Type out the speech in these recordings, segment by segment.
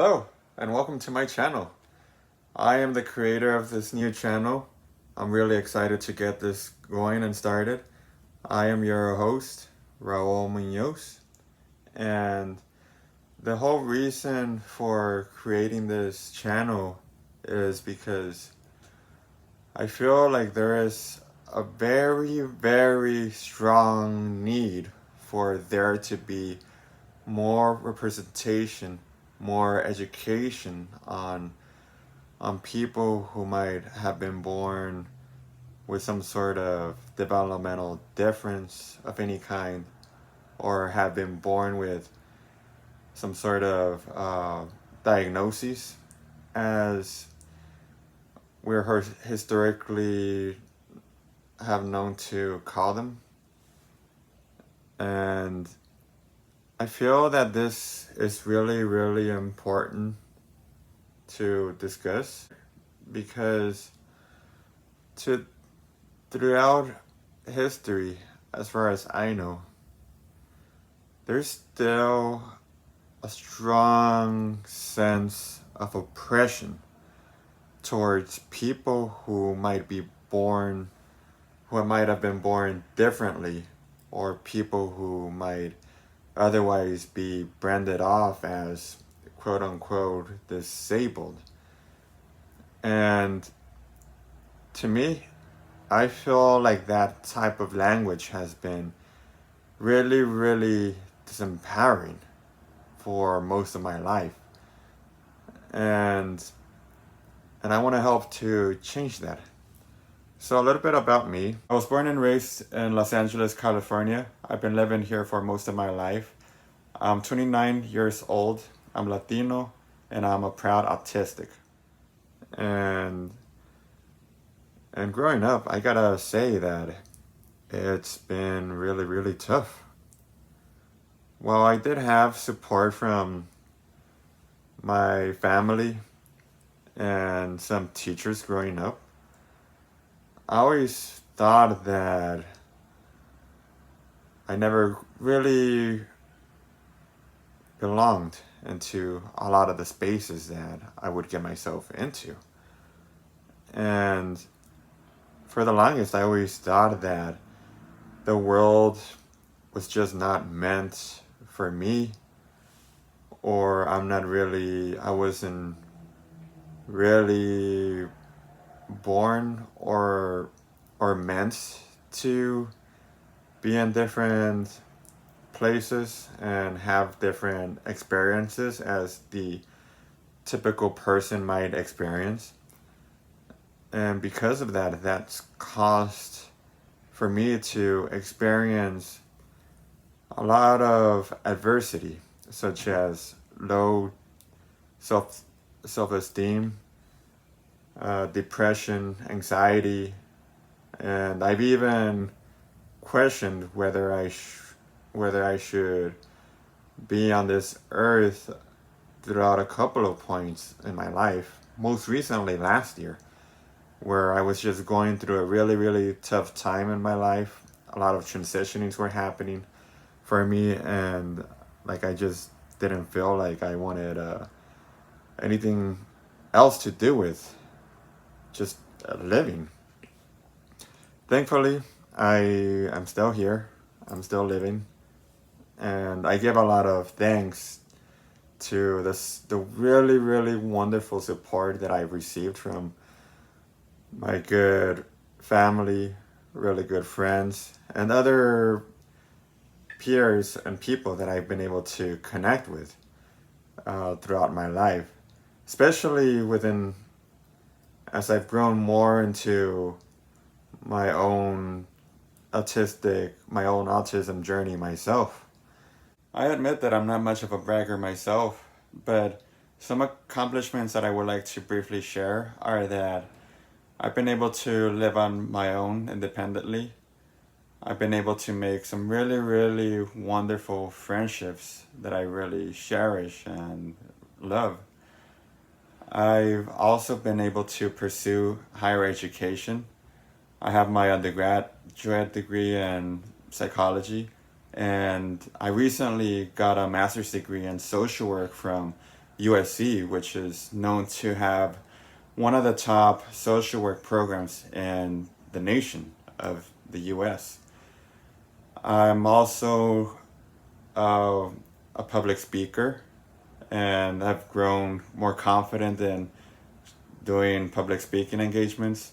Hello, and welcome to my channel. I am the creator of this new channel. I'm really excited to get this going and started. I am your host, Raul Munoz, and the whole reason for creating this channel is because I feel like there is a very, very strong need for there to be more representation, more education on people who might have been born with some sort of developmental difference of any kind, or have been born with some sort of diagnoses, as we're historically have known to call them. And I feel that this is really, really important to discuss because throughout history, as far as I know, there's still a strong sense of oppression towards people who might have been born differently, or people who might otherwise be branded off as quote unquote disabled. And to me, I feel like that type of language has been really, really disempowering for most of my life. And I want to help to change that. So a little bit about me. I was born and raised in Los Angeles, California. I've been living here for most of my life. I'm 29 years old. I'm Latino, and I'm a proud autistic. And growing up, I gotta say that it's been really, really tough. While I did have support from my family and some teachers growing up, I always thought that I never really belonged into a lot of the spaces that I would get myself into. And for the longest, I always thought that the world was just not meant for me, or I wasn't really born or meant to be in different places and have different experiences as the typical person might experience. And because of that, that's caused for me to experience a lot of adversity, such as low self-esteem, depression, anxiety, and I've even questioned whether I should be on this earth throughout a couple of points in my life. Most recently last year, where I was just going through a really, really tough time in my life. A lot of transitionings were happening for me, and like I just didn't feel like I wanted anything else to do with just living. Thankfully, I am still here. I'm still living, and I give a lot of thanks to the really, really wonderful support that I've received from my good family, really good friends, and other peers and people that I've been able to connect with throughout my life, especially as I've grown more into my own autism journey myself. I admit that I'm not much of a bragger myself, but some accomplishments that I would like to briefly share are that I've been able to live on my own independently. I've been able to make some really, really wonderful friendships that I really cherish and love. I've also been able to pursue higher education. I have my undergraduate degree in psychology, and I recently got a master's degree in social work from USC, which is known to have one of the top social work programs in the nation of the US. I'm also a public speaker, and I've grown more confident in doing public speaking engagements.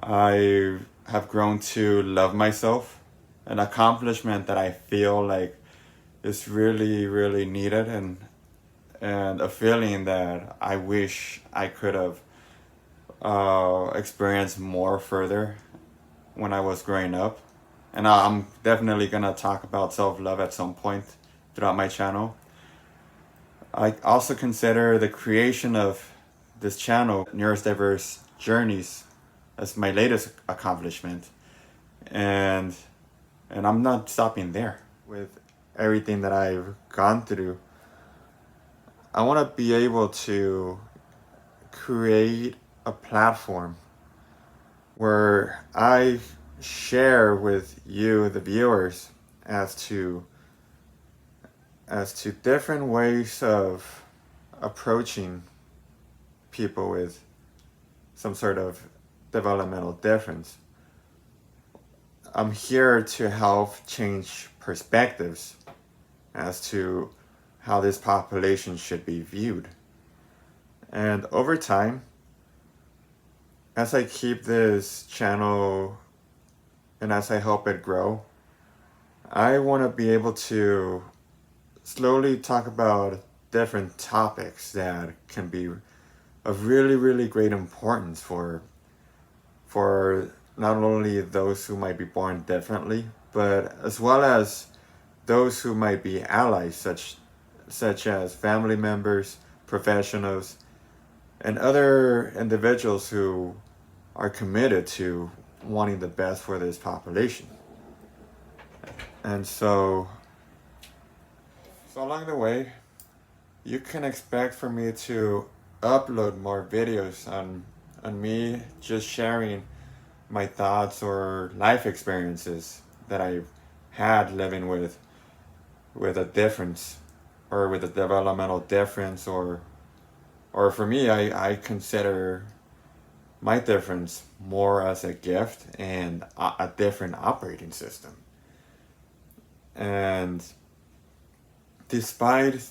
I have grown to love myself, an accomplishment that I feel like is really, really needed, and a feeling that I wish I could have experienced more further when I was growing up. And I'm definitely gonna talk about self-love at some point throughout my channel. I also consider the creation of this channel, Neurodiverse Journeys, as my latest accomplishment. And I'm not stopping there. With everything that I've gone through, I want to be able to create a platform where I share with you, the viewers, as to different ways of approaching people with some sort of developmental difference. I'm here to help change perspectives as to how this population should be viewed. And over time, as I keep this channel and as I help it grow, I want to be able to slowly talk about different topics that can be of really, really great importance for not only those who might be born differently, but as well as those who might be allies, such as family members, professionals, and other individuals who are committed to wanting the best for this population. And so along the way, you can expect for me to upload more videos on me just sharing my thoughts or life experiences that I've had living with a difference, or with a developmental difference, or for me, I consider my difference more as a gift and a different operating system. And despite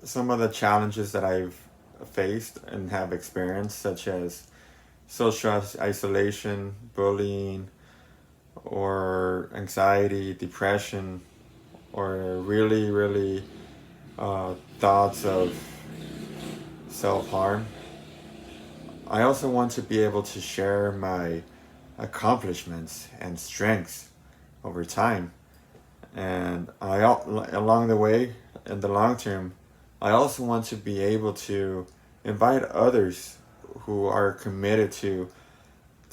some of the challenges that I've faced and have experienced, such as social isolation, bullying, or anxiety, depression, or really, really thoughts of self-harm, I also want to be able to share my accomplishments and strengths over time. And along the way, in the long term, I also want to be able to invite others who are committed to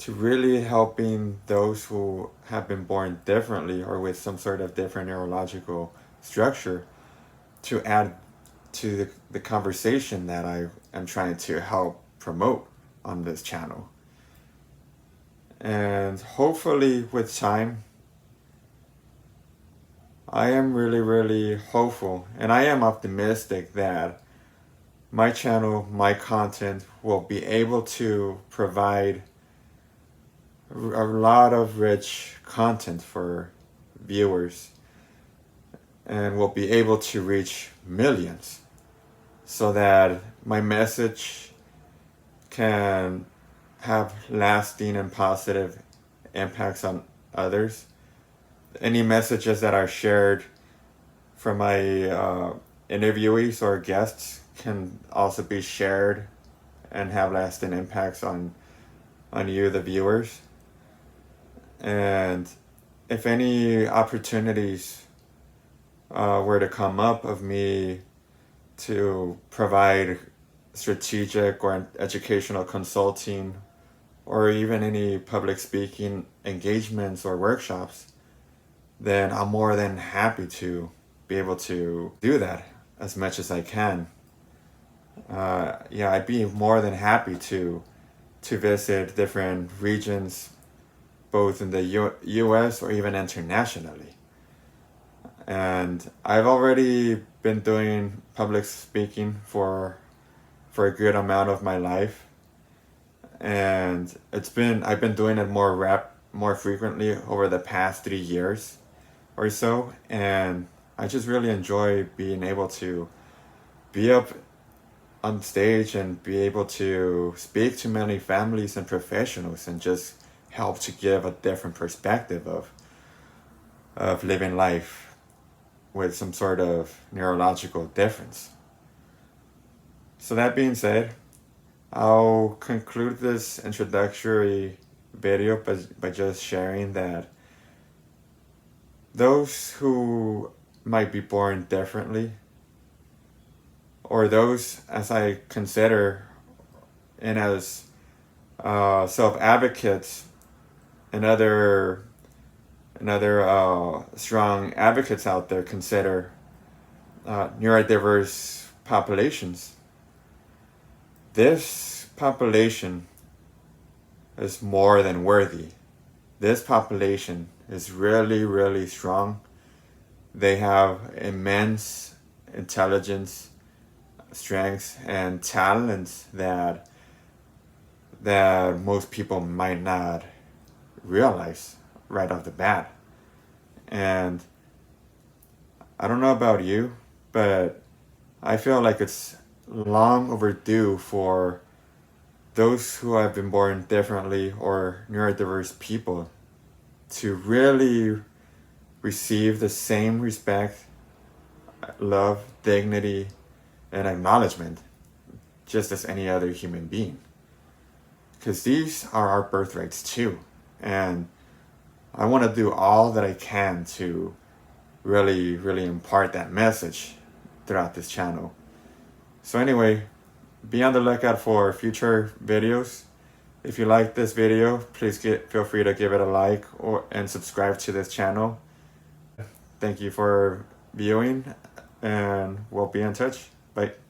really helping those who have been born differently or with some sort of different neurological structure, to add to the conversation that I am trying to help promote on this channel. And hopefully with time, I am really, really hopeful, and I am optimistic that my channel, my content will be able to provide a lot of rich content for viewers, and will be able to reach millions, so that my message can have lasting and positive impacts on others. Any messages that are shared from my interviewees or guests can also be shared and have lasting impacts on you, the viewers. And if any opportunities were to come up of me to provide strategic or educational consulting, or even any public speaking engagements or workshops, then I'm more than happy to be able to do that as much as I can. I'd be more than happy to visit different regions, both in the US or even internationally. And I've already been doing public speaking for a good amount of my life, and I've been doing it more frequently over the past 3 years or so, and I just really enjoy being able to be up on stage and be able to speak to many families and professionals and just help to give a different perspective of living life with some sort of neurological difference. So that being said, I'll conclude this introductory video by just sharing that those who might be born differently, or those as I consider and as self-advocates and other strong advocates out there consider neurodiverse populations. This population is more than worthy. This population is really, really strong. They have immense intelligence, strengths, and talents that most people might not realize right off the bat. And I don't know about you, but I feel like it's long overdue for those who have been born differently or neurodiverse people to really receive the same respect, love, dignity, and acknowledgement just as any other human being. Because these are our birthrights too. And I want to do all that I can to really, really impart that message throughout this channel. So anyway, be on the lookout for future videos. If you like this video, please feel free to give it a like and subscribe to this channel. Thank you for viewing, and we'll be in touch. Bye.